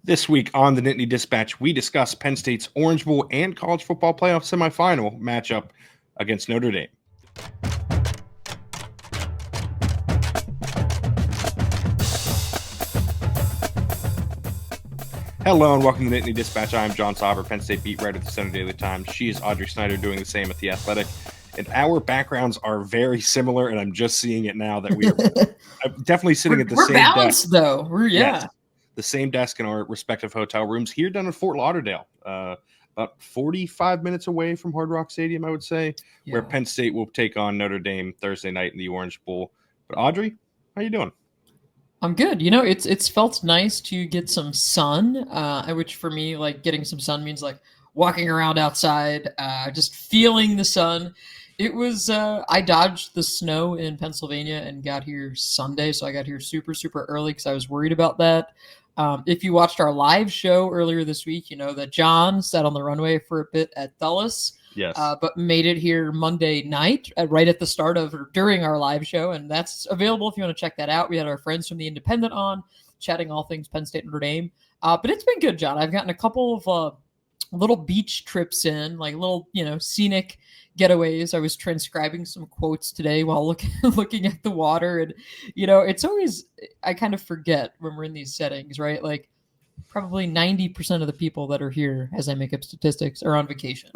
This week on the Nittany Dispatch, we discuss Penn State's Orange Bowl and college football playoff semifinal matchup against Notre Dame. Hello and welcome to the Nittany Dispatch. I'm John Sauber, Penn State beat writer at the Center Daily Times. She is Audrey Snyder, doing the same at The Athletic. And our backgrounds are very similar, and I'm just seeing it now that we are definitely sitting at the same desk. We're balanced, though. Yes, the same desk in our respective hotel rooms here down in Fort Lauderdale, about 45 minutes away from Hard Rock Stadium, I would say, where Penn State will take on Notre Dame Thursday night in the Orange Bowl. But Audrey, how you doing? I'm good. You know, it's felt nice to get some sun, which for me, like getting some sun means like walking around outside, just feeling the sun. It was, I dodged the snow in Pennsylvania and got here Sunday. So I got here super, super early because I was worried about that. If you watched our live show earlier this week, you know that John sat on the runway for a bit at Dulles. Yes. But made it here Monday night, right at the start of or during our live show. And that's available if you want to check that out. We had our friends from The Independent on, chatting all things Penn State Notre Dame. But it's been good, John. I've gotten a couple of little beach trips in, like little, scenic getaways. I was transcribing some quotes today while looking at the water. And, it's always, I kind of forget when we're in these settings, right? Like probably 90% of the people that are here, as I make up statistics, are on vacation.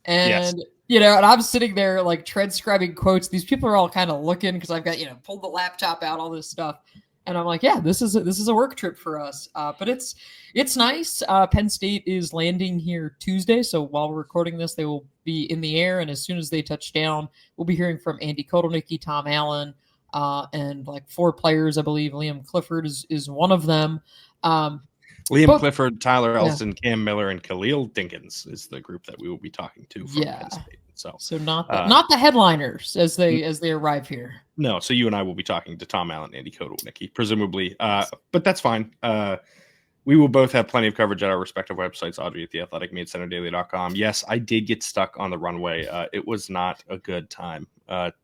And, and I'm sitting there like transcribing quotes. These people are all kind of looking because I've got, pulled the laptop out, all this stuff. And I'm like, yeah, this is a work trip for us. But it's nice. Penn State is landing here Tuesday. So while we're recording this, they will be in the air. And as soon as they touch down, we'll be hearing from Andy Kotelnicki, Tom Allen, and like 4 players, I believe. Liam Clifford is one of them. Clifford, Tyler Elston, Cam Miller, and Khalil Dinkins is the group that we will be talking to from Penn State. So not the headliners as they arrive here. No, so you and I will be talking to Tom Allen, Andy Kotelnicki, presumably. But that's fine. We will both have plenty of coverage at our respective websites. Audrey at The Athletic, me at CenterDaily.com. Yes, I did get stuck on the runway. It was not a good time.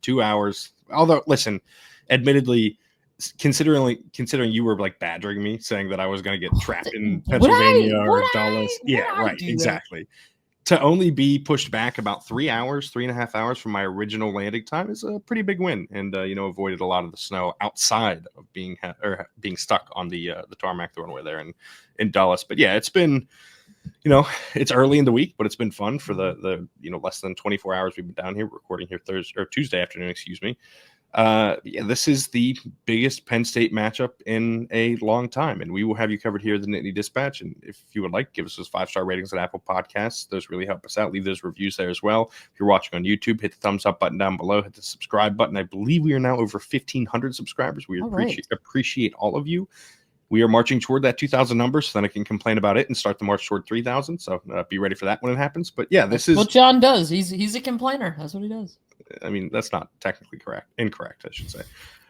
2 hours. Although, listen, admittedly, considering you were like badgering me, saying that I was going to get trapped in Pennsylvania or Dulles. Yeah, right. Exactly. To only be pushed back about 3.5 hours from my original landing time is a pretty big win, and avoided a lot of the snow outside of being stuck on the tarmac, the runway there in Dulles. But yeah, it's been, it's early in the week, but it's been fun for the less than 24 hours we've been down here recording here Tuesday afternoon. Excuse me. This is the biggest Penn State matchup in a long time, and we will have you covered here at the Nittany Dispatch. And if you would like, give us those 5-star ratings on Apple Podcasts. Those really help us out. Leave those reviews there as well. If you're watching on YouTube, hit the thumbs up button down below. Hit the subscribe button. I believe we are now over 1,500 subscribers. We appreciate all of you. We are marching toward that 2,000 number, so then I can complain about it and start the march toward 3,000. So be ready for that when it happens. But yeah, this is what John does. He's a complainer. That's what he does. I mean, that's not technically incorrect, I should say.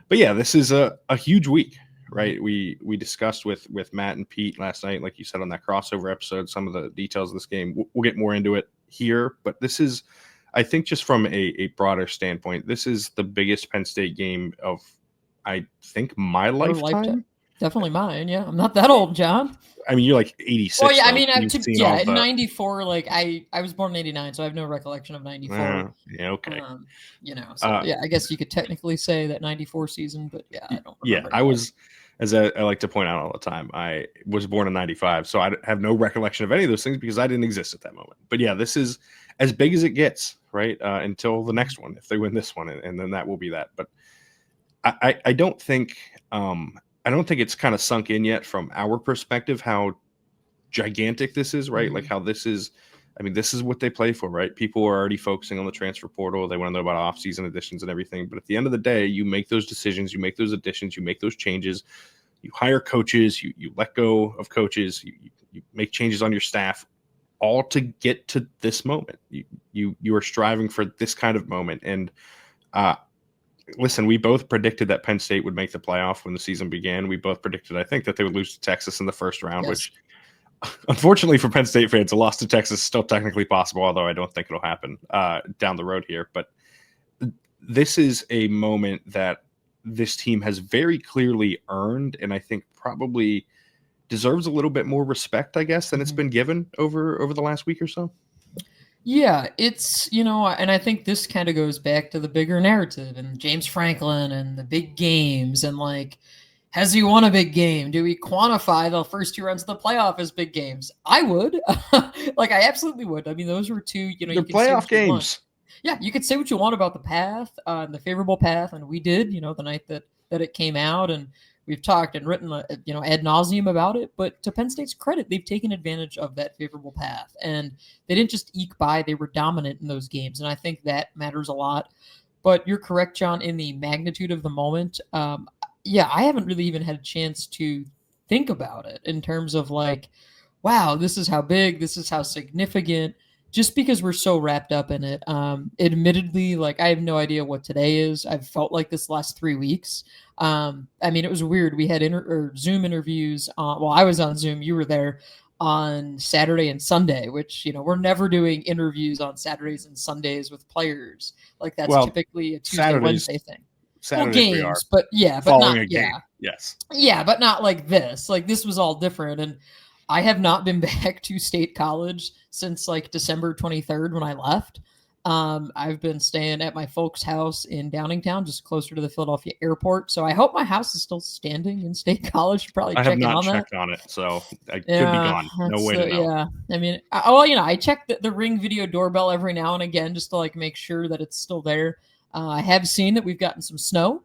But yeah, this is a huge week, right? We discussed with Matt and Pete last night, like you said on that crossover episode, some of the details of this game. We'll get more into it here, but this is, I think, just from a broader standpoint, this is the biggest Penn State game of, I think, my lifetime. Definitely mine. Yeah, I'm not that old, John. I mean, you're like 86. Well, yeah, I mean, 94. Like I was born in 89, so I have no recollection of 94. Yeah, okay. I guess you could technically say that 94 season, but yeah, I don't remember. Yeah, I was, as I like to point out all the time, I was born in 95, so I have no recollection of any of those things because I didn't exist at that moment. But yeah, this is as big as it gets, right? Until the next one, if they win this one, and then that will be that. But I don't think. I don't think it's kind of sunk in yet from our perspective how gigantic this is, right? Mm-hmm. Like how this is what they play for, right? People are already focusing on the transfer portal. They want to know about off-season additions and everything. But at the end of the day, you make those decisions, you make those additions, you make those changes, you hire coaches, you let go of coaches, you make changes on your staff, all to get to this moment. You are striving for this kind of moment. And listen, we both predicted that Penn State would make the playoff when the season began. We both predicted, I think, that they would lose to Texas in the first round, which unfortunately for Penn State fans, a loss to Texas is still technically possible, although I don't think it'll happen down the road here. But this is a moment that this team has very clearly earned, and I think probably deserves a little bit more respect, I guess, than it's been given over the last week or so. Yeah, it's, and I think this kind of goes back to the bigger narrative and James Franklin and the big games and like, has he won a big game? Do we quantify the first 2 rounds of the playoff as big games? I would. Like, I absolutely would. I mean, those were 2, They're you can say playoff what you want. games. Yeah, you could say what you want about the path, the favorable path, and we did, the night that it came out, and we've talked and written, ad nauseum about it. But to Penn State's credit, they've taken advantage of that favorable path, and they didn't just eke by; they were dominant in those games, and I think that matters a lot. But you're correct, John, in the magnitude of the moment. Yeah, I haven't really even had a chance to think about it in terms of like, wow, this is how big, this is how significant, just because we're so wrapped up in it. Admittedly, like I have no idea what today is. I've felt like this last 3 weeks. I mean, it was weird. We had Zoom interviews. Well, I was on Zoom. You were there on Saturday and Sunday, which, we're never doing interviews on Saturdays and Sundays with players. Like that's typically a Tuesday, Wednesday thing. Saturdays games, but not, a game. Yes. Yeah, but not like this. Like this was all different. And I have not been back to State College since like December 23rd when I left. I've been staying at my folks' house in Downingtown, just closer to the Philadelphia airport. So I hope my house is still standing in State College. Probably I have not checked on it, so I could be gone. No way to know. Yeah, I mean, I check the Ring video doorbell every now and again just to like make sure that it's still there. I have seen that we've gotten some snow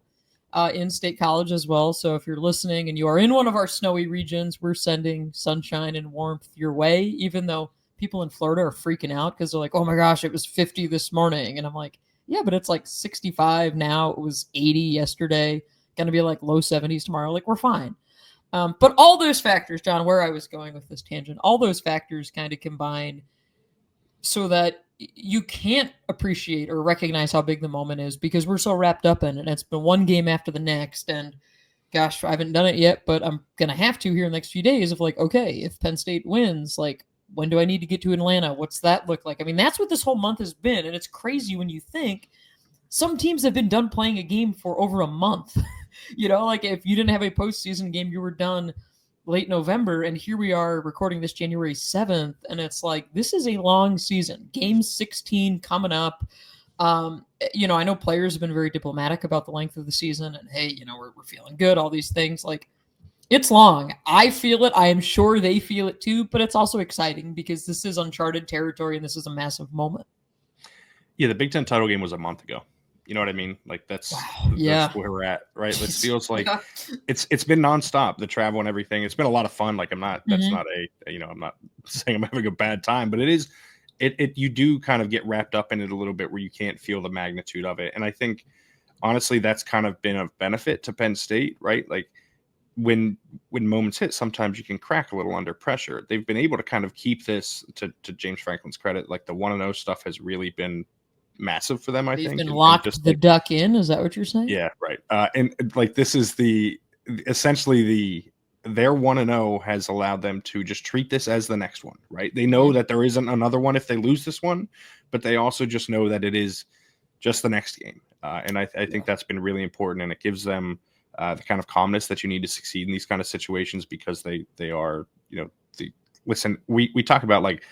in State College as well. So if you're listening and you are in one of our snowy regions, we're sending sunshine and warmth your way, even though people in Florida are freaking out because they're like, oh my gosh, it was 50 this morning. And I'm like, yeah, but it's like 65 now. It was 80 yesterday. Going to be like low 70s tomorrow. Like we're fine. But all those factors, John, where I was going with this tangent, all those factors kind of combine so that you can't appreciate or recognize how big the moment is because we're so wrapped up in it. It's been one game after the next. And gosh, I haven't done it yet, but I'm going to have to here in the next few days of like, okay, if Penn State wins, like, when do I need to get to Atlanta? What's that look like? I mean, that's what this whole month has been. And it's crazy when you think some teams have been done playing a game for over a month. Like if you didn't have a postseason game, you were done late November. And here we are recording this January 7th. And it's like, this is a long season. Game 16 coming up. I know players have been very diplomatic about the length of the season. And hey, we're feeling good, all these things. Like, it's long. I feel it. I am sure they feel it too, but it's also exciting because this is uncharted territory and this is a massive moment. Yeah, the Big Ten title game was a month ago. You know what I mean? Like that's where we're at, right? It feels like it's been nonstop, the travel and everything. It's been a lot of fun. Like I'm not saying I'm having a bad time, but you do kind of get wrapped up in it a little bit where you can't feel the magnitude of it. And I think honestly, that's kind of been of benefit to Penn State, right? Like when moments hit, sometimes you can crack a little under pressure. They've been able to kind of keep this to James Franklin's credit. Like the 1-0 stuff has really been massive for them. I think they've been locked just the duck in. Is that what you're saying? Yeah, right. And like this is essentially their 1-0 has allowed them to just treat this as the next one, right? They know that there isn't another one if they lose this one, but they also just know that it is just the next game. And I think that's been really important, and it gives them the kind of calmness that you need to succeed in these kind of situations because they are, listen, we talk about like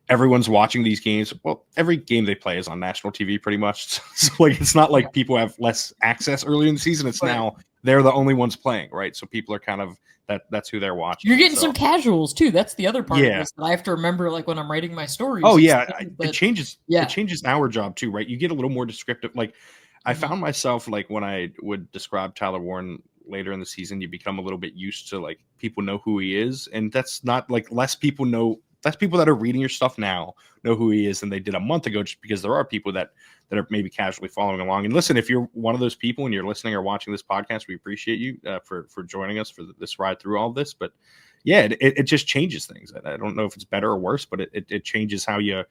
everyone's watching these games. Well, every game they play is on national TV pretty much. So like, it's not like people have less access early in the season. It's now they're the only ones playing, right? So people are kind of that's who they're watching. You're getting some casuals too. That's the other part of this that I have to remember, like when I'm writing my stories. Oh yeah. It changes our job too, right? You get a little more descriptive. Like I found myself like when I would describe Tyler Warren later in the season, you become a little bit used to like people know who he is. And that's not like less people that are reading your stuff now know who he is than they did a month ago, just because there are people that are maybe casually following along. And listen, if you're one of those people and you're listening or watching this podcast, we appreciate you for joining us for this ride through all this. But yeah, it just changes things. I don't know if it's better or worse, but it changes how you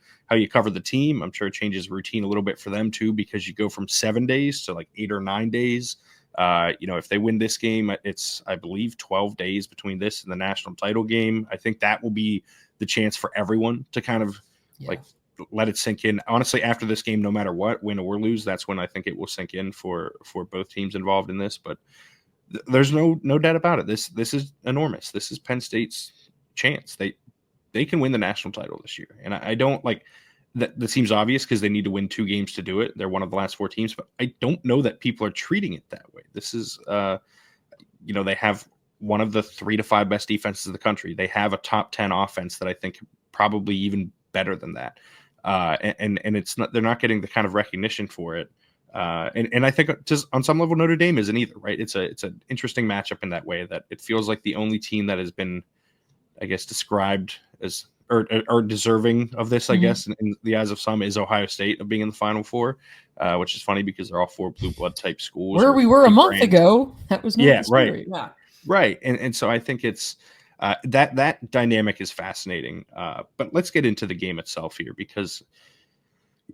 cover the team. I'm sure it changes routine a little bit for them too, because you go from 7 days to like 8 or 9 days. If they win this game, it's, I believe, 12 days between this and the national title game. I think that will be the chance for everyone to kind of like let it sink in. Honestly, after this game, no matter what, win or lose, that's when I think it will sink in for both teams involved in this. But there's no doubt about it. This is enormous. This is Penn State's chance. They can win the national title this year, and I don't like that. That seems obvious because they need to win 2 games to do it. They're one of the last 4 teams, but I don't know that people are treating it that way. This is, they have one of the 3 to 5 best defenses in the country. They have a top 10 offense that I think probably even better than that. And it's not, they're not getting the kind of recognition for it. And I think just on some level, Notre Dame isn't either, right? It's an interesting matchup in that way, that it feels like the only team that has been, I guess, described as or deserving of this, I guess, in the eyes of some, is Ohio State of being in the Final Four, which is funny because they're all 4 blue blood type schools. Where we were a month ago, that was not the right, story. Yeah, right. And so I think it's that dynamic is fascinating. But let's get into the game itself here, because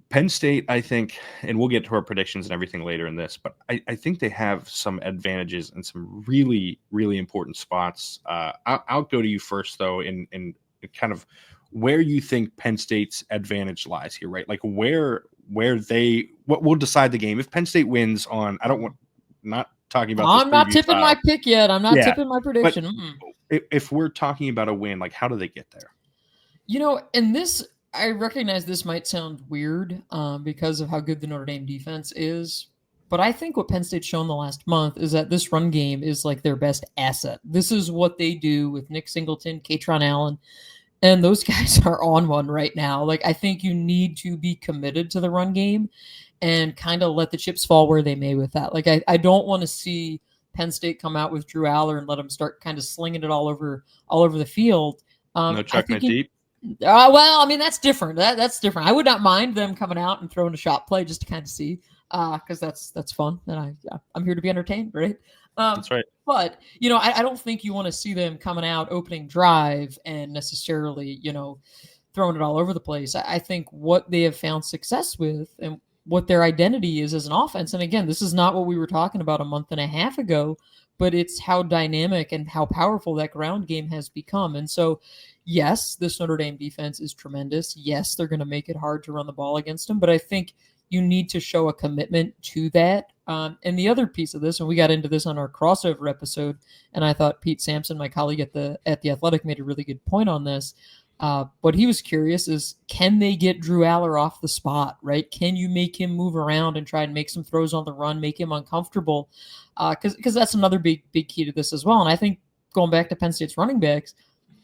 Penn State, I think, and we'll get to our predictions and everything later in this, but I think they have some advantages and some really, really important spots. I'll go to you first, though, in kind of where you think Penn State's advantage lies here, right? Like what will decide the game. If Penn State wins on, not talking about I'm not tipping my pick yet. I'm not tipping my prediction. If we're talking about a win, like how do they get there? And this, I recognize this might sound weird because of how good the Notre Dame defense is, but I think what Penn State's shown the last month is that this run game is like their best asset. This is what they do with Nick Singleton, Kaytron Allen, and those guys are on one right now. Like, I think you need to be committed to the run game and kind of let the chips fall where they may with that. Like, I don't want to see Penn State come out with Drew Aller and let them start kind of slinging it all over the field. No Chuck deep. Well, I mean, that's different. That's different. I would not mind them coming out and throwing a shot play just to kind of see, because that's fun. And I'm here to be entertained, right? That's right. But I don't think you want to see them coming out opening drive and necessarily throwing it all over the place. I think what they have found success with and what their identity is as an offense. And again, this is not what we were talking about a month and a half ago, but it's how dynamic and how powerful that ground game has become. And so, yes, this Notre Dame defense is tremendous. Yes, they're going to make it hard to run the ball against them, but I think you need to show a commitment to that. And the other piece of this, and we got into this on our crossover episode, and I thought Pete Sampson, my colleague at the Athletic, made a really good point on this. What he was curious is, can they get Drew Aller off the spot, right? Can you make him move around and try and make some throws on the run, make him uncomfortable? Because that's another big key to this as well. And I think going back to Penn State's running backs,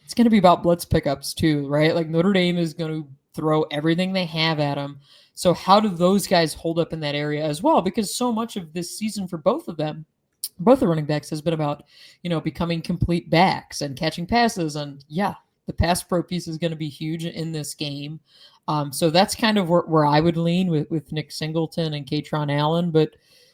it's going to be about blitz pickups too, right? Like, Notre Dame is going to throw everything they have at them. So how do those guys hold up in that area as well? Because so much of this season for both of them, both the running backs, has been about, becoming complete backs and catching passes. And the pass pro piece is going to be huge in this game. So that's kind of where I would lean with Nick Singleton and Kaytron Allen. But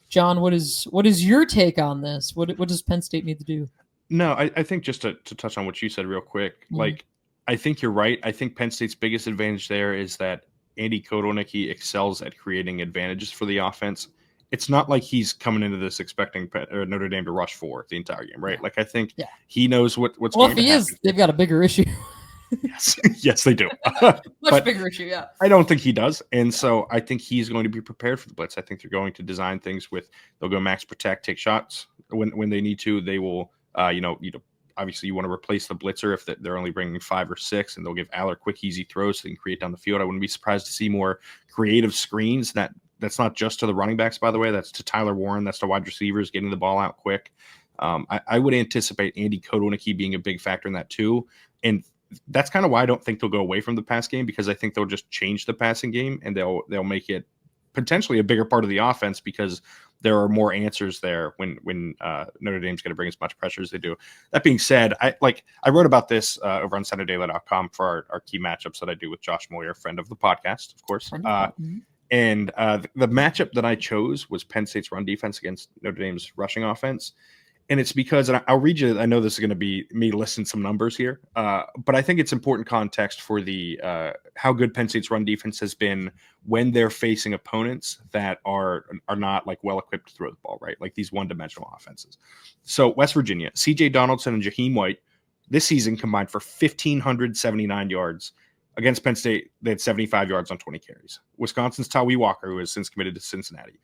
John, what is your take on this? What does Penn State need to do? No, I think just to touch on what you said real quick, like, I think you're right. I think Penn State's biggest advantage there is that Andy Kotelnicki excels at creating advantages for the offense. It's not like he's coming into this expecting Notre Dame to rush 4 the entire game, right? Like, I think he knows what's going to happen. Well, if he is, they've got a bigger issue. Yes, they do. Much bigger issue, yeah. I don't think he does. And so I think he's going to be prepared for the blitz. I think they're going to design things they'll go max protect, take shots when they need to. They will, obviously you want to replace the blitzer if they're only bringing 5 or 6, and they'll give Aller quick, easy throws so they can create down the field. I wouldn't be surprised to see more creative screens. That's not just to the running backs, by the way. That's to Tyler Warren. That's to wide receivers getting the ball out quick. I would anticipate Andy Kotelnicki being a big factor in that too. And that's kind of why I don't think they'll go away from the pass game, because I think they'll just change the passing game and they'll make it potentially a bigger part of the offense, because there are more answers there when Notre Dame's going to bring as much pressure as they do. That being said, I wrote about this over on CenterDaily.com for our key matchups that I do with Josh Moyer, friend of the podcast, of course. And the matchup that I chose was Penn State's run defense against Notre Dame's rushing offense. And it's because, and I'll read you, I know this is going to be me listing some numbers here, but I think it's important context for the how good Penn State's run defense has been when they're facing opponents that are not like well equipped to throw the ball, right? Like these one-dimensional offenses. So West Virginia, C.J. Donaldson and Jaheim White this season combined for 1,579 yards. Against Penn State, they had 75 yards on 20 carries. Wisconsin's Tawee Walker, who has since committed to Cincinnati,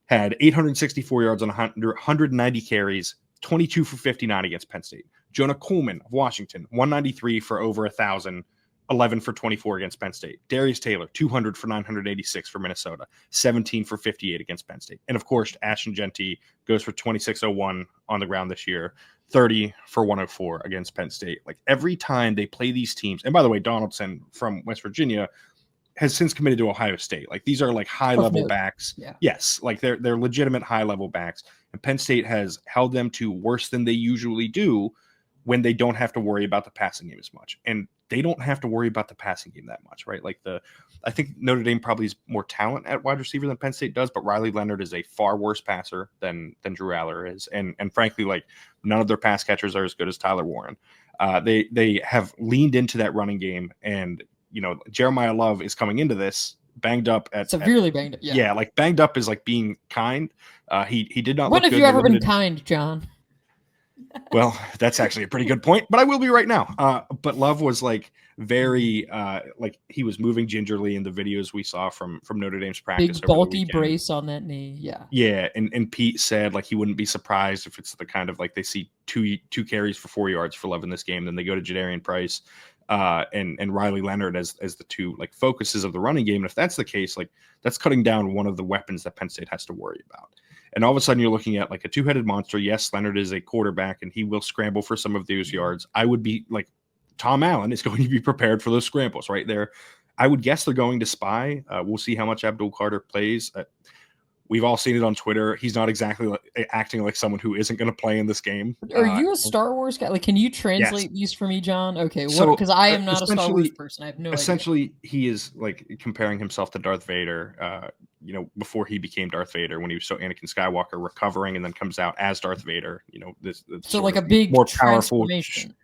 had 864 yards on 190 carries, 22 for 59 against Penn State. Jonah Coleman of Washington, 193 for over 1,000, 11 for 24 against Penn State. Darius Taylor, 200 for 986 for Minnesota, 17 for 58 against Penn State. And of course, Ashton Genty goes for 2601 on the ground this year, 30 for 104 against Penn State. Like every time they play these teams, and by the way, Donaldson from West Virginia has since committed to Ohio State. Like these are like high level backs. Yeah. Yes, like they're legitimate high level backs. And Penn State has held them to worse than they usually do when they don't have to worry about the passing game as much. And they don't have to worry about the passing game that much, right? Like I think Notre Dame probably has more talent at wide receiver than Penn State does, but Riley Leonard is a far worse passer than Drew Aller is. And frankly, like none of their pass catchers are as good as Tyler Warren. They have leaned into that running game, and Jeremiyah Love is coming into this banged up severely banged up. Yeah, like banged up is like being kind. He did not. When have you ever been kind, John? Well, that's actually a pretty good point, but I will be right now. But Love was like very like he was moving gingerly in the videos we saw from Notre Dame's practice. Big bulky brace on that knee. Yeah. Yeah. And Pete said like he wouldn't be surprised if it's the kind of like they see two carries for 4 yards for Love in this game. Then they go to Jadarian Price and Riley Leonard as the two like focuses of the running game. And if that's the case, like that's cutting down one of the weapons that Penn State has to worry about. And all of a sudden you're looking at like a two-headed monster. Yes, Leonard is a quarterback and he will scramble for some of those yards. I would be like Tom Allen is going to be prepared for those scrambles right there. I would guess they're going to spy. We'll see how much Abdul Carter plays. We've all seen it on Twitter. He's not exactly acting like someone who isn't going to play in this game. Are you a Star Wars guy? Like, can you translate these for me, John? Okay, because I am not a Star Wars person. I have no idea. Essentially, he is like comparing himself to Darth Vader. Before he became Darth Vader, when he was Anakin Skywalker, recovering and then comes out as Darth Vader. This so like a big more powerful,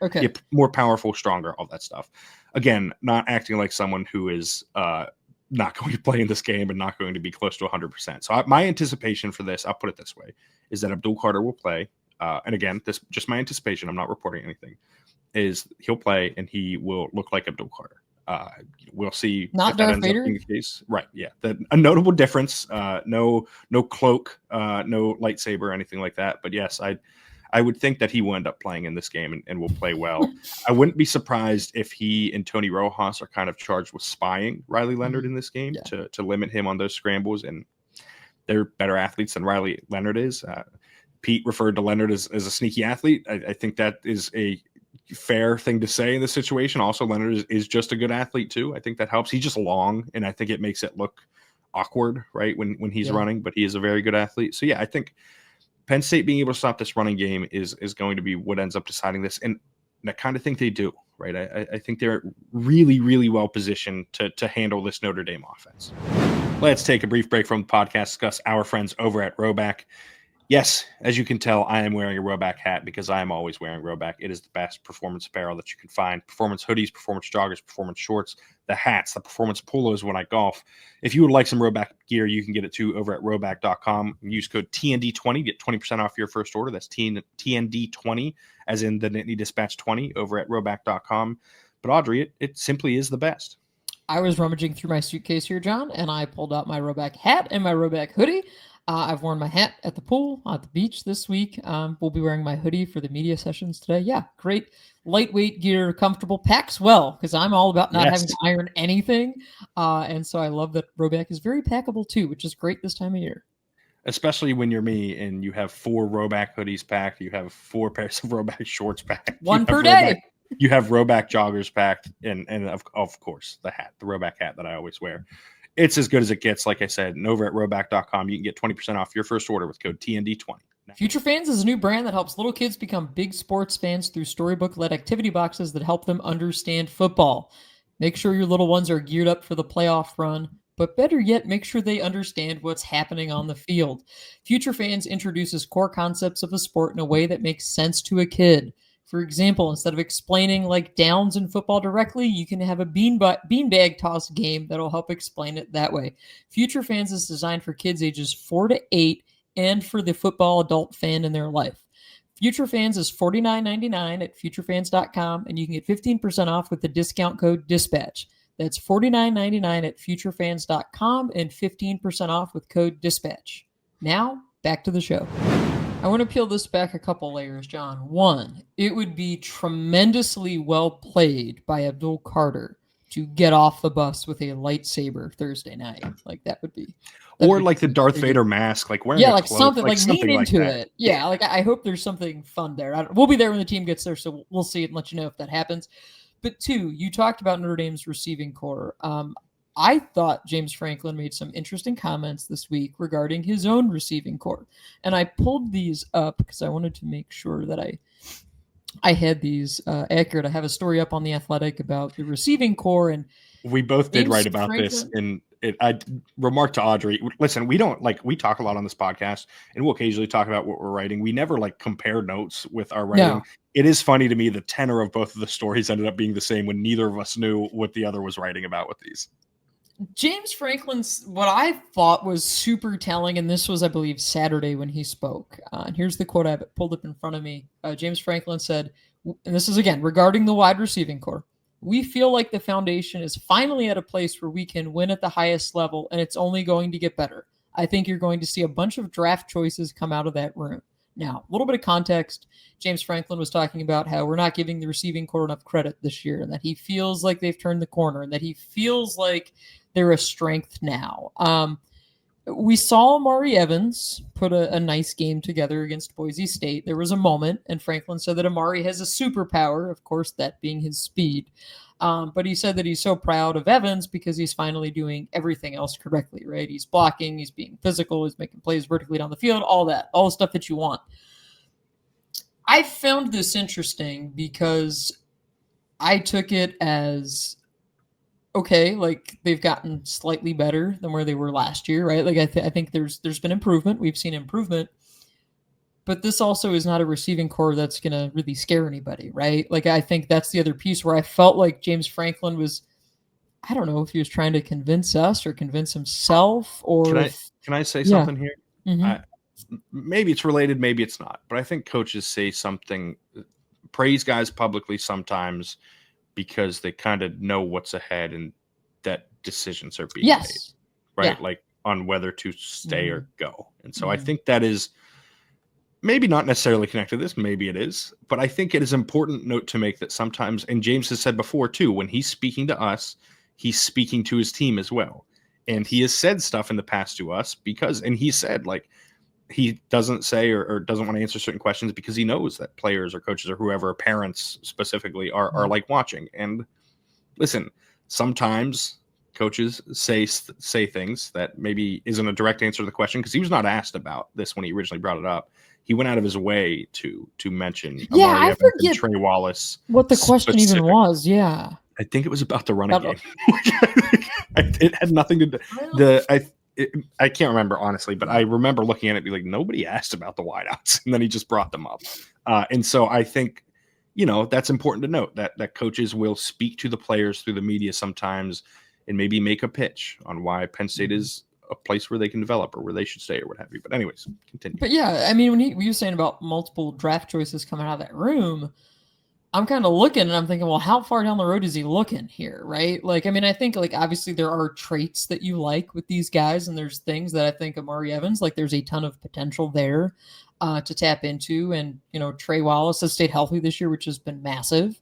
okay, more powerful, stronger, all that stuff. Again, not acting like someone who is not going to play in this game and not going to be close to 100%. So my anticipation for this, I'll put it this way, is that Abdul Carter will play. And again, this just my anticipation. I'm not reporting anything. Is he'll play and he will look like Abdul Carter. We'll see. Not Darth Vader. The case. Right. Yeah. A notable difference. No cloak, no lightsaber, or anything like that. But yes, I would think that he will end up playing in this game and will play well. I wouldn't be surprised if he and Tony Rojas are kind of charged with spying Riley Leonard in this game to limit him on those scrambles. And they're better athletes than Riley Leonard is. Pete referred to Leonard as a sneaky athlete. I think that is a fair thing to say in this situation. Also, Leonard is just a good athlete too. I think that helps. He's just long, and I think it makes it look awkward, right, when he's running, but he is a very good athlete. So yeah, I think Penn State being able to stop this running game is going to be what ends up deciding this. And I kind of think they do, right? I think they're really, really well positioned to handle this Notre Dame offense. Let's take a brief break from the podcast, discuss our friends over at Rhoback. Yes, as you can tell, I am wearing a Rhoback hat because I am always wearing Rhoback. It is the best performance apparel that you can find. Performance hoodies, performance joggers, performance shorts, the hats, the performance polos when I golf. If you would like some Rhoback gear, you can get it too over at Rhoback.com. Use code TND20, get 20% off your first order. That's TND20, as in the Nittany Dispatch 20 over at Rhoback.com. But Audrey, it simply is the best. I was rummaging through my suitcase here, John, and I pulled out my Rhoback hat and my Rhoback hoodie. I've worn my hat at the pool, at the beach this week. We'll be wearing my hoodie for the media sessions today. Yeah, great lightweight gear, comfortable, packs well, because I'm all about not having to iron anything. And so I love that Rhoback is very packable too, which is great this time of year. Especially when you're me and you have 4 Rhoback hoodies packed, you have 4 pairs of Rhoback shorts packed. One per day. You have Rhoback joggers packed, and of course the hat, the Rhoback hat that I always wear. It's as good as it gets, like I said. And over at Rhoback.com, you can get 20% off your first order with code TND20. Future Fans is a new brand that helps little kids become big sports fans through storybook-led activity boxes that help them understand football. Make sure your little ones are geared up for the playoff run, but better yet, make sure they understand what's happening on the field. Future Fans introduces core concepts of a sport in a way that makes sense to a kid. For example, instead of explaining like downs in football directly, you can have a beanbag toss game that'll help explain it that way. Future Fans is designed for kids ages 4 to 8 and for the football adult fan in their life. Future Fans is $49.99 at futurefans.com, and you can get 15% off with the discount code DISPATCH. That's $49.99 at futurefans.com and 15% off with code DISPATCH. Now, back to the show. I want to peel this back a couple layers, John. One, it would be tremendously well played by Abdul Carter to get off the bus with a lightsaber Thursday night. Like that would be. Or like the Darth Vader mask, like wearing like cloak, something like something lean like into that. it. Yeah, like I hope there's something fun there. We'll be there when the team gets there, so we'll see it and let you know if that happens. But two, you talked about Notre Dame's receiving core. I thought James Franklin made some interesting comments this week regarding his own receiving core. And I pulled these up because I wanted to make sure that I had these accurate. I have a story up on The Athletic about the receiving core. And we both did write about this. And I remarked to Audrey, listen, we talk a lot on this podcast and we'll occasionally talk about what we're writing. We never compare notes with our writing. No. It is funny to me the tenor of both of the stories ended up being the same when neither of us knew what the other was writing about with these. James Franklin's, what I thought was super telling, and this was, I believe, Saturday when he spoke. And here's the quote I have pulled up in front of me. James Franklin said, and this is, again, regarding the wide receiving core, "We feel like the foundation is finally at a place where we can win at the highest level, and it's only going to get better. I think you're going to see a bunch of draft choices come out of that room." Now, a little bit of context. James Franklin was talking about how we're not giving the receiving core enough credit this year and that he feels like they've turned the corner and that he feels like they're a strength now. We saw Amari Evans put a nice game together against Boise State. There was a moment, and Franklin said that Amari has a superpower, of course, that being his speed. But he said that he's so proud of Evans because he's finally doing everything else correctly, right? He's blocking, he's being physical, he's making plays vertically down the field, all that, all the stuff that you want. I found this interesting because I took it as, okay, like they've gotten slightly better than where they were last year, right? Like I think there's been improvement. We've seen improvement. But this also is not a receiving core that's going to really scare anybody, right? Like, I think that's the other piece where I felt like James Franklin was, I don't know if he was trying to convince us or convince himself or... Can I say something here? Mm-hmm. Maybe it's related, maybe it's not. But I think coaches say something, praise guys publicly sometimes because they kind of know what's ahead and that decisions are being made, right? Yeah. Like on whether to stay or go. And so I think that is... maybe not necessarily connected to this, maybe it is, but I think it is important note to make that sometimes, and James has said before too, when he's speaking to us, he's speaking to his team as well. And he has said stuff in the past to us and he said he doesn't say or doesn't want to answer certain questions because he knows that players or coaches or whoever, parents specifically are watching. And listen, sometimes coaches say things that maybe isn't a direct answer to the question because he was not asked about this when he originally brought it up. He went out of his way to mention Amari Evans and Trey Wallace. What the question even was, yeah. I think it was about the running game. It had nothing to do. I can't remember honestly, but I remember looking at it and be like, nobody asked about the wideouts, and then he just brought them up. And so I think that's important to note that coaches will speak to the players through the media sometimes and maybe make a pitch on why Penn State is a place where they can develop or where they should stay or what have you. But anyways, continue. But yeah, I mean, when he was saying about multiple draft choices coming out of that room, I'm kind of looking and I'm thinking, well, how far down the road is he looking here, right? Like, I mean, I think obviously there are traits that you like with these guys, and there's things that I think Amari Evans, there's a ton of potential there to tap into. And, Trey Wallace has stayed healthy this year, which has been massive.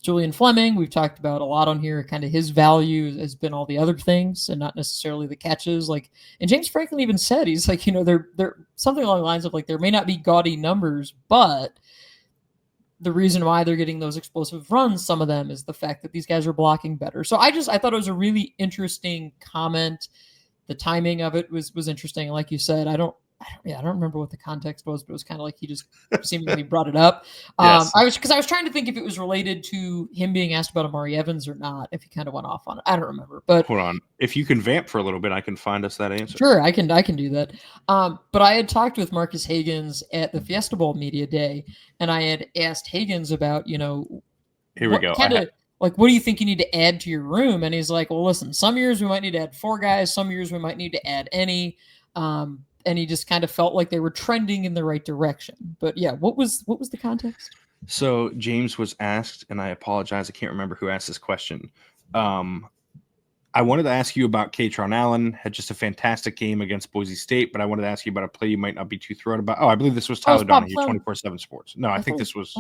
Julian Fleming, we've talked about a lot on here. Kind of his value has been all the other things and not necessarily the catches. And James Franklin even said, he's like, they're something along the lines of there may not be gaudy numbers, but the reason why they're getting those explosive runs, some of them, is the fact that these guys are blocking better. So I thought it was a really interesting comment. The timing of it was interesting. Like you said, I don't remember what the context was, but it was kind of like he just seemingly brought it up. Yes. I was trying to think if it was related to him being asked about Amari Evans or not, if he kind of went off on it. I don't remember, but hold on. If you can vamp for a little bit, I can find us that answer. Sure. I can do that. But I had talked with Marcus Hagans at the Fiesta Bowl Media Day, and I had asked Hagans about, here we go. What do you think you need to add to your room? And he's like, well, listen, some years we might need to add 4 guys. Some years we might need to add any, and he just kind of felt like they were trending in the right direction. But yeah, what was the context? So James was asked, and I apologize, I can't remember who asked this question. I I wanted to ask you about Kaytron Allen. Had just a fantastic game against Boise State, but I wanted to ask you about a play you might not be too thrilled about. Oh, I believe this was Tyler Donahue, 24/7 Sports. No, I think this was,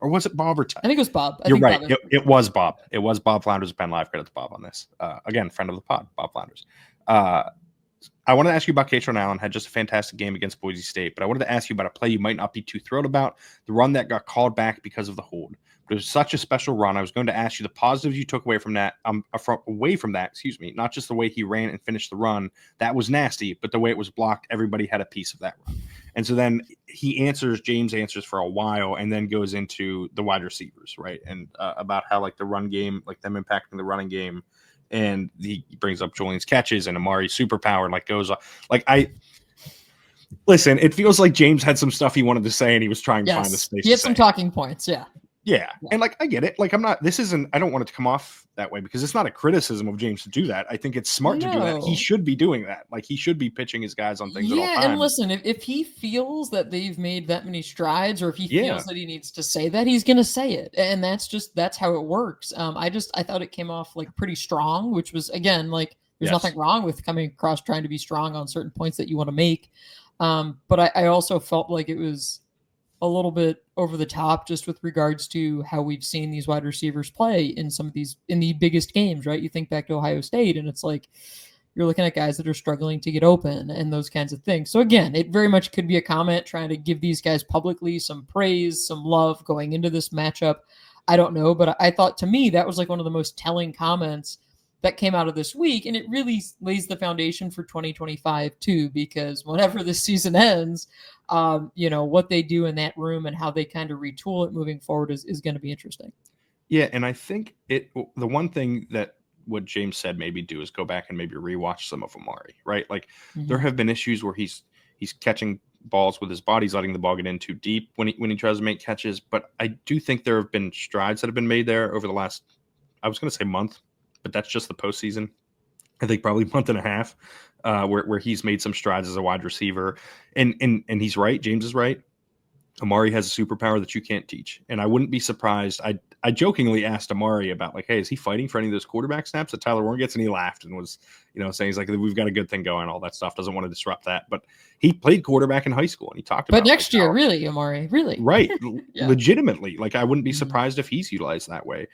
or was it Bob or Ty? I think it was Bob. You're right. It was Bob. It was Bob Flounders of Penn Live. Credit to Bob on this. Again, friend of the pod, Bob Flounders. I want to ask you about Kaytron Allen. Had just a fantastic game against Boise State, but I wanted to ask you about a play you might not be too thrilled about. The run that got called back because of the hold. But it was such a special run. I was going to ask you the positives you took away from that. Excuse me, not just the way he ran and finished the run. That was nasty, but the way it was blocked, everybody had a piece of that run. And so then James answers for a while, and then goes into the wide receivers, right? And about how like the run game, like them impacting the running game. And he brings up Julian's catches and Amari's superpower, like goes like listen, it feels like James had some stuff he wanted to say and he was trying to find the space. He had some talking points. Yeah. And like, I get it. Like, I don't want it to come off that way because it's not a criticism of James to do that. I think it's smart to do that. He should be doing that. Like, he should be pitching his guys on things at all times. And listen, if he feels that they've made that many strides, or if he feels that he needs to say that, he's going to say it. And that's how it works. I thought it came off like pretty strong, which was, again, like there's nothing wrong with coming across trying to be strong on certain points that you want to make. But I also felt like it was a little bit over the top just with regards to how we've seen these wide receivers play in the biggest games, right? You think back to Ohio State and it's like, you're looking at guys that are struggling to get open and those kinds of things. So again, it very much could be a comment trying to give these guys publicly some praise, some love going into this matchup. I don't know, but I thought to me, that was like one of the most telling comments that came out of this week. And it really lays the foundation for 2025 too, because whenever this season ends, what they do in that room and how they kind of retool it moving forward is going to be interesting. Yeah. And I think the one thing that what James said maybe do is go back and maybe rewatch some of Amari, right? Like there have been issues where he's catching balls with his body, he's letting the ball get in too deep when he tries to make catches. But I do think there have been strides that have been made there over the last, I was going to say month, but that's just the postseason. I think probably month and a half, where he's made some strides as a wide receiver. And he's right. James is right. Amari has a superpower that you can't teach. And I wouldn't be surprised. I jokingly asked Amari about like, hey, is he fighting for any of those quarterback snaps that Tyler Warren gets? And he laughed and was, saying he's like, we've got a good thing going, all that stuff. Doesn't want to disrupt that. But he played quarterback in high school and he talked about But next year, really, Amari, really. Right. Legitimately. Like I wouldn't be surprised if he's utilized that way.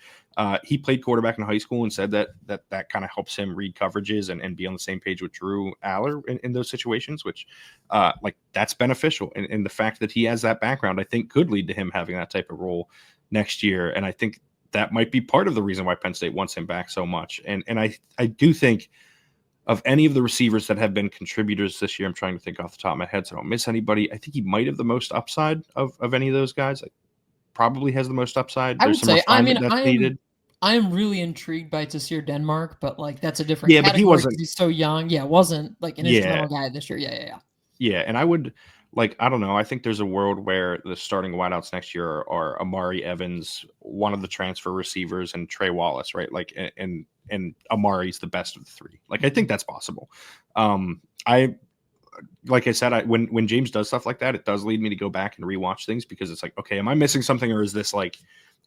He played quarterback in high school and said that kind of helps him read coverages and be on the same page with Drew Aller in those situations, which like that's beneficial. And the fact that he has that background, I think could lead to him having that type of role next year. And I think that might be part of the reason why Penn State wants him back so much. And I do think of any of the receivers that have been contributors this year, I'm trying to think off the top of my head so I don't miss anybody. I think he might have the most upside of any of those guys. Probably has the most upside. I would say, I am really intrigued by Tasir Denmark, but like that's a different category. But he wasn't. He's so young. Yeah, wasn't like an instrumental guy this year. Yeah. And I would I don't know. I think there's a world where the starting wideouts next year are Amari Evans, one of the transfer receivers, and Trey Wallace, right? Like and Amari's the best of the three. Like I think that's possible. Like I said, when James does stuff like that, it does lead me to go back and rewatch things because it's like, okay, am I missing something, or is this like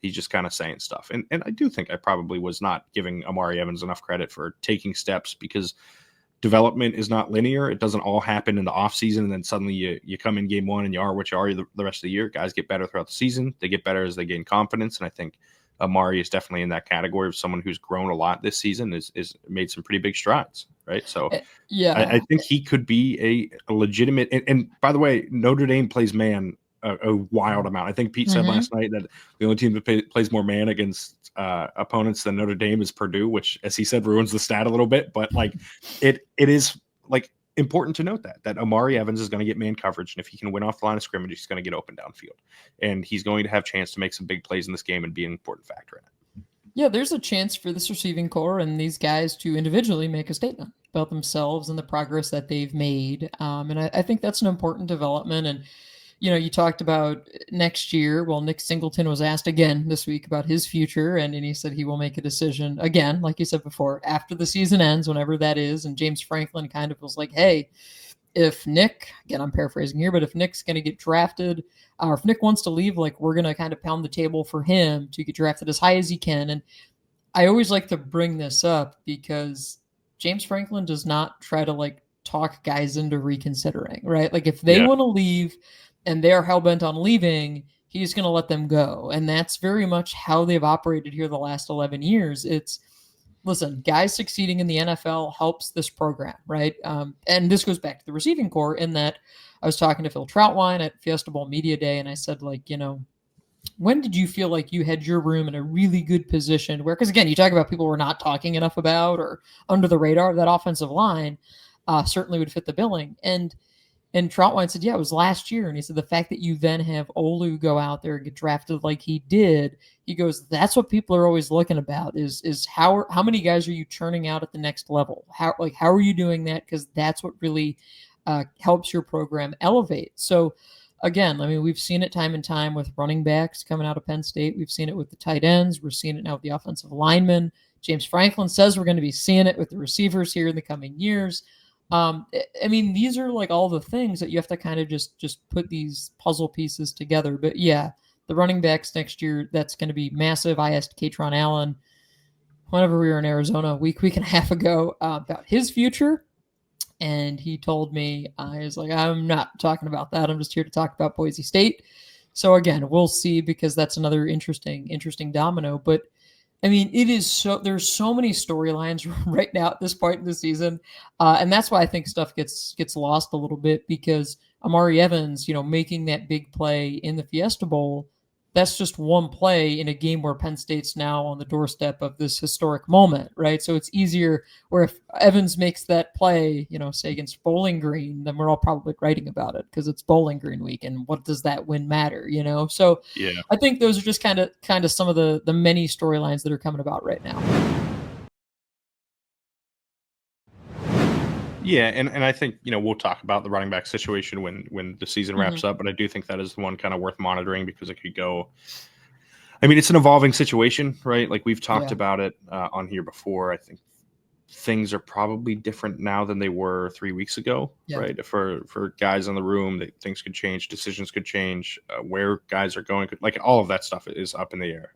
he's just kind of saying stuff? And I do think I probably was not giving Amari Evans enough credit for taking steps because development is not linear. It doesn't all happen in the offseason and then suddenly you come in game one and you are what you are the rest of the year. Guys get better throughout the season. They get better as they gain confidence, and I think Amari is definitely in that category of someone who's grown a lot this season, is made some pretty big strides, right? So I think he could be a legitimate. And by the way, Notre Dame plays man a wild amount. I think Pete said last night that the only team that plays more man against opponents than Notre Dame is Purdue, which, as he said, ruins the stat a little bit. But like it is like important to note that Amari Evans is going to get man coverage, and if he can win off the line of scrimmage, he's going to get open downfield, and he's going to have a chance to make some big plays in this game and be an important factor in it. Yeah, there's a chance for this receiving core and these guys to individually make a statement about themselves and the progress that they've made, and I think that's an important development. And you talked about next year. Well, Nick Singleton was asked again this week about his future, and he said he will make a decision again, like you said before, after the season ends, whenever that is. And James Franklin kind of was like, hey, if Nick, again, I'm paraphrasing here, but if Nick's going to get drafted, or if Nick wants to leave, like we're going to kind of pound the table for him to get drafted as high as he can. And I always like to bring this up because James Franklin does not try to like talk guys into reconsidering, right? Like if they Yeah. want to leave and they're hell bent on leaving, he's going to let them go. And that's very much how they've operated here the last 11 years. It's, listen, guys succeeding in the NFL helps this program, right? And this goes back to the receiving core in that I was talking to Phil Troutwine at Fiesta Bowl Media Day, and I said, like, when did you feel like you had your room in a really good position where, because again, you talk about people we're not talking enough about or under the radar, that offensive line certainly would fit the billing. And Troutwine said, yeah, it was last year. And he said, the fact that you then have Olu go out there and get drafted like he did, he goes, that's what people are always looking about is how many guys are you churning out at the next level? How are you doing that? Because that's what really helps your program elevate. So again, I mean, we've seen it time and time with running backs coming out of Penn State. We've seen it with the tight ends. We're seeing it now with the offensive linemen. James Franklin says we're going to be seeing it with the receivers here in the coming years. I mean, these are like all the things that you have to kind of just put these puzzle pieces together. But yeah, the running backs next year, that's going to be massive. I asked Kaytron Allen whenever we were in Arizona a week and a half ago about his future. And he told me, he was like, I'm not talking about that. I'm just here to talk about Boise State. So again, we'll see, because that's another interesting domino. But I mean, there's so many storylines right now at this point in the season. And that's why I think stuff gets lost a little bit, because Amari Evans, making that big play in the Fiesta Bowl, that's just one play in a game where Penn State's now on the doorstep of this historic moment, right? So it's easier where if Evans makes that play, say against Bowling Green, then we're all probably writing about it because it's Bowling Green week, and what does that win matter, So Yeah. I think those are just kind of some of the many storylines that are coming about right now. Yeah, and I think we'll talk about the running back situation when the season wraps up, but I do think that is the one kind of worth monitoring, because it could go. I mean, it's an evolving situation, right? Like we've talked about it on here before. I think things are probably different now than they were 3 weeks ago, right? For guys in the room, that things could change, decisions could change, where guys are going, like all of that stuff is up in the air.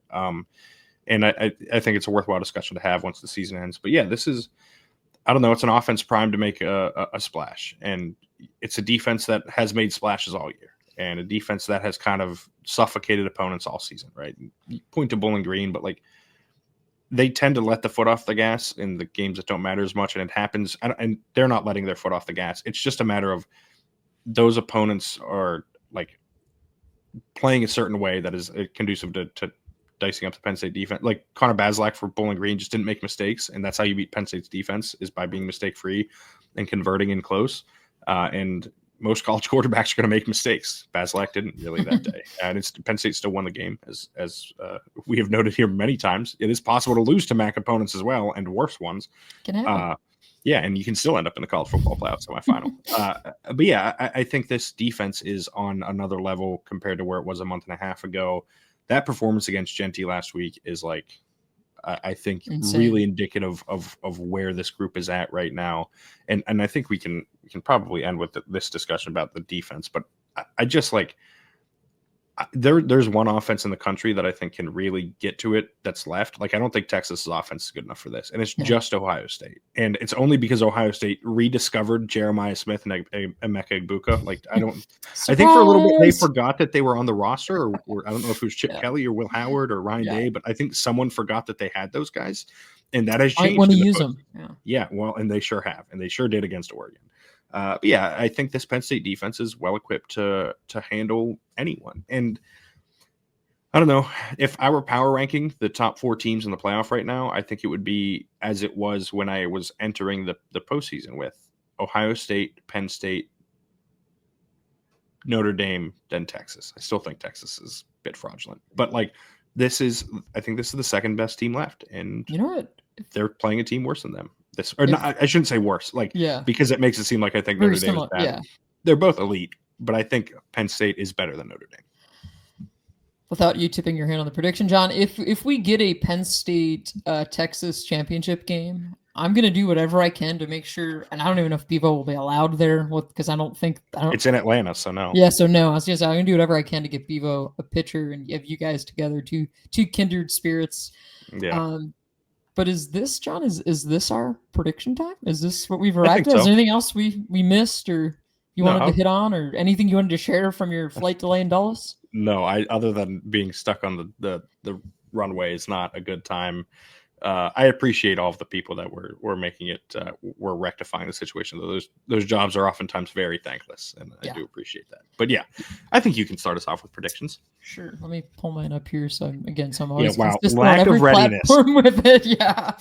And I think it's a worthwhile discussion to have once the season ends. But yeah, this is. I don't know. It's an offense primed to make a splash, and it's a defense that has made splashes all year, and a defense that has kind of suffocated opponents all season, right? You point to Bowling Green, but like they tend to let the foot off the gas in the games that don't matter as much, and it happens. And they're not letting their foot off the gas. It's just a matter of those opponents are like playing a certain way that is conducive to dicing up the Penn State defense. Like Connor Bazelak for Bowling Green just didn't make mistakes, and that's how you beat Penn State's defense, is by being mistake-free and converting in close. And most college quarterbacks are going to make mistakes. Bazelak didn't really that day, and Penn State still won the game, as we have noted here many times. It is possible to lose to MAC opponents as well, and worse ones. Can happen. Yeah, and you can still end up in the college football playoff semifinal. But yeah, I think this defense is on another level compared to where it was a month and a half ago. That performance against Genty last week is like, I think, insane. Really indicative of where this group is at right now. And I think we can probably end with this discussion about the defense. But I just like, there's one offense in the country that I think can really get to it that's left. Like, I don't think Texas's offense is good enough for this. And it's just Ohio State. And it's only because Ohio State rediscovered Jeremiah Smith and Emeka Egbuka. Like, I think for a little bit they forgot that they were on the roster, or I don't know if it was Chip Kelly or Will Howard or Ryan Day, but I think someone forgot that they had those guys. And that has changed. I want to use them. Yeah, well, and they sure have. And they sure did against Oregon. But yeah, I think this Penn State defense is well equipped to handle anyone. And I don't know, if I were power ranking the top 4 teams in the playoff right now, I think it would be as it was when I was entering the postseason, with Ohio State, Penn State, Notre Dame, then Texas. I still think Texas is a bit fraudulent, but like I think this is the second best team left, and you know what? They're playing a team worse than them. I shouldn't say worse, because it makes it seem like I think Notre Dame is bad. Yeah. They're both elite, but I think Penn State is better than Notre Dame. Without you tipping your hand on the prediction, John, if we get a Penn State Texas championship game, I'm going to do whatever I can to make sure, and I don't even know if Bevo will be allowed there, because I don't think it's in Atlanta, so no. Yeah, so no. I'm going to do whatever I can to get Bevo a pitcher and have you guys together, two kindred spirits. Yeah. But is this, John? Is this our prediction time? Is this what we've I arrived think at? Is so. there anything else we missed, or you No, wanted to hit on, or anything you wanted to share from your flight delay in Dulles? no, other than being stuck on the runway is not a good time. I appreciate all of the people that were making it, were rectifying the situation. Those jobs are oftentimes very thankless, and I do appreciate that. But yeah, I think you can start us off with predictions. Sure. Let me pull mine up here. So I'm always wow, consistent lack on every of readiness. platform with it. Yeah.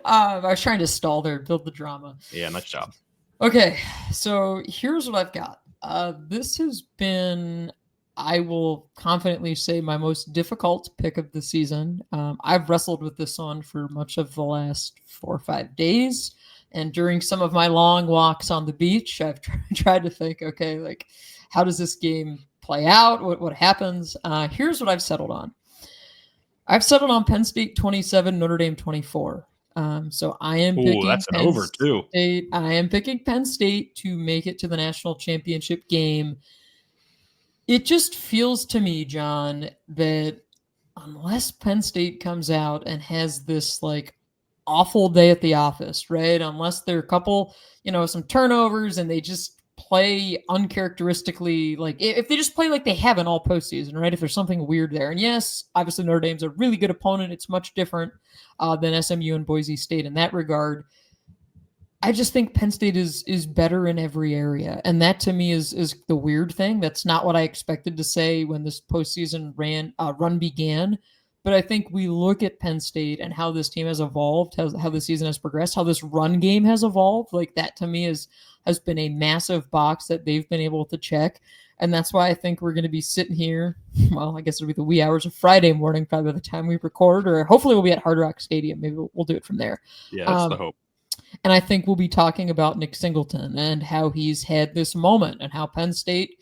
I was trying to stall there, build the drama. Yeah, nice job. Okay, so here's what I've got. This has been, I will confidently say, my most difficult pick of the season. I've wrestled with this one for much of the last 4 or 5 days. And during some of my long walks on the beach, I've tried to think, okay, like, how does this game play out? What happens? Here's what I've settled on. I've settled on Penn State 27, Notre Dame 24. So I am picking that's an Penn over too. State. I am picking Penn State to make it to the national championship game. It just feels to me, John, that unless Penn State comes out and has this like awful day at the office, right? Unless there are a couple, some turnovers and they just play uncharacteristically, like if they just play like they haven't all postseason, right? If there's something weird there. And yes, obviously Notre Dame's a really good opponent. It's much different than SMU and Boise State in that regard. I just think Penn State is better in every area. And that to me is the weird thing. That's not what I expected to say when this postseason run began. But I think we look at Penn State and how this team has evolved, how the season has progressed, how this run game has evolved. Like that to me has been a massive box that they've been able to check. And that's why I think we're going to be sitting here. Well, I guess it'll be the wee hours of Friday morning, probably by the time we record, or hopefully we'll be at Hard Rock Stadium. Maybe we'll do it from there. Yeah, that's the hope. And I think we'll be talking about Nick Singleton and how he's had this moment and how Penn State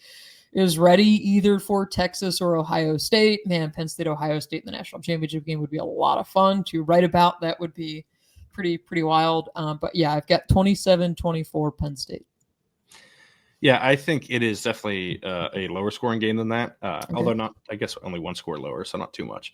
is ready either for Texas or Ohio State. Man, Penn State, Ohio State in the national championship game would be a lot of fun to write about. That would be pretty wild. But yeah, I've got 27-24 Penn State. Yeah, I think it is definitely a lower scoring game than that. Although not, I guess only one score lower, so not too much.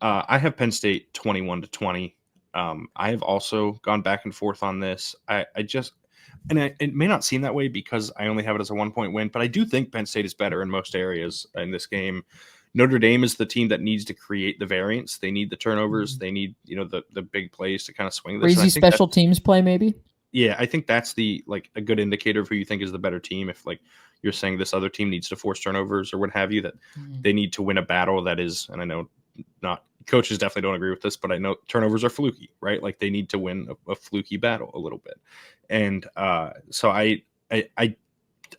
I have Penn State 21-20. I have also gone back and forth on this. It may not seem that way because I only have it as a 1-point win, but I do think Penn State is better in most areas in this game. Notre Dame is the team that needs to create the variance. They need the turnovers. They need, the big plays to kind of swing this. Crazy special teams play, maybe. Yeah, I think that's a good indicator of who you think is the better team. If you're saying this other team needs to force turnovers or what have you, that they need to win a battle that is, and I know not coaches definitely don't agree with this, but I know turnovers are fluky, right? Like they need to win a fluky battle a little bit. And so I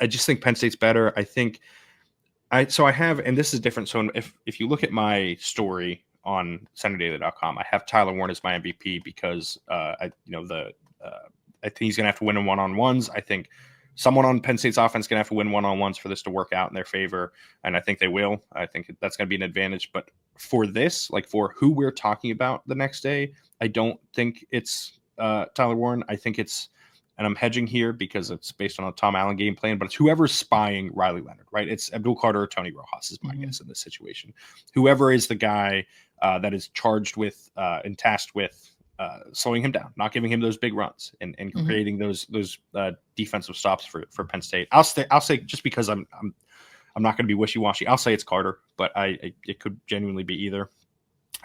just think Penn State's better. I think and this is different. So if you look at my story on SenatorDaily.com, I have Tyler Warren as my MVP because I think he's going to have to win in one-on-ones. I think someone on Penn State's offense is going to have to win one-on-ones for this to work out in their favor, and I think they will. I think that's going to be an advantage. But for this, for who we're talking about the next day, I don't think it's Tyler Warren. I think it's, and I'm hedging here because it's based on a Tom Allen game plan, but it's whoever's spying Riley Leonard, right? It's Abdul Carter or Tony Rojas is my guess in this situation. Whoever is the guy that is charged with and tasked with slowing him down, not giving him those big runs, and creating those defensive stops for Penn State. I'll say just because I'm not going to be wishy-washy. I'll say it's Carter, but it could genuinely be either.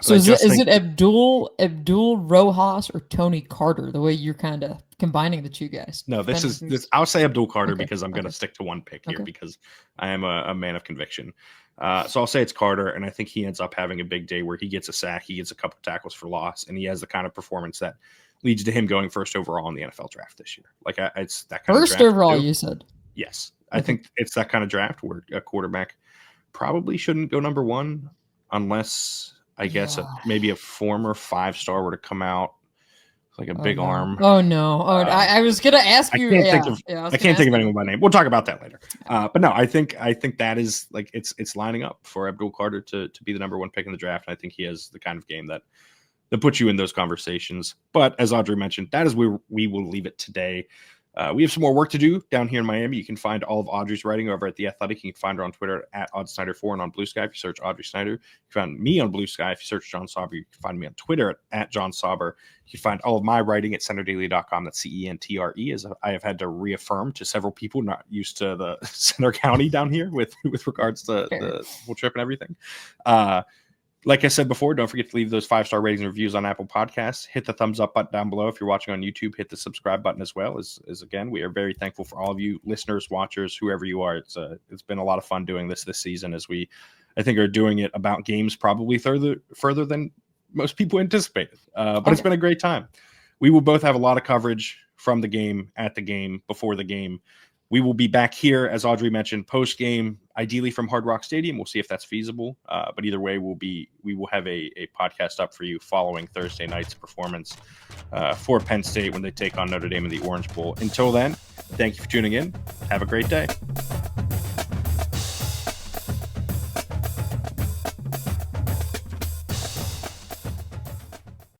So is it Abdul Rojas or Tony Carter? The way you're kind of combining the two guys. No, this. I'll say Abdul Carter because I'm going to stick to one pick here because I am a man of conviction. So I'll say it's Carter, and I think he ends up having a big day where he gets a sack, he gets a couple tackles for loss, and he has the kind of performance that leads to him going first overall in the NFL draft this year. It's that kind first of draft overall. too. You said yes. I think it's that kind of draft where a quarterback probably shouldn't go number one unless I guess maybe a former 5-star were to come out like a big arm. Oh no! I was gonna ask you. I can't think of anyone by name. We'll talk about that later. But no, I think that is it's lining up for Abdul Carter to be the number one pick in the draft. And I think he has the kind of game that puts you in those conversations. But as Audrey mentioned, that is where we will leave it today. We have some more work to do down here in Miami. You can find all of Audrey's writing over at The Athletic. You can find her on Twitter at OddSnyder4 and on Blue Sky if you search Audrey Snyder. You can find me on Blue Sky if you search John Sauber. You can find me on Twitter at John Sauber. You can find all of my writing at CenterDaily.com. That's CENTRE, as I have had to reaffirm to several people not used to the Center County down here with regards to the whole trip and everything. Like I said before, don't forget to leave those 5-star ratings and reviews on Apple Podcasts. Hit the thumbs up button down below. If you're watching on YouTube, hit the subscribe button as well. As again, we are very thankful for all of you listeners, watchers, whoever you are. It's been a lot of fun doing this season, as we, I think, are doing it about games probably further than most people anticipated. But It's been a great time. We will both have a lot of coverage from the game, at the game, before the game. We will be back here, as Audrey mentioned, post-game, ideally from Hard Rock Stadium. We'll see if that's feasible. But either way, we will have a podcast up for you following Thursday night's performance for Penn State when they take on Notre Dame in the Orange Bowl. Until then, thank you for tuning in. Have a great day.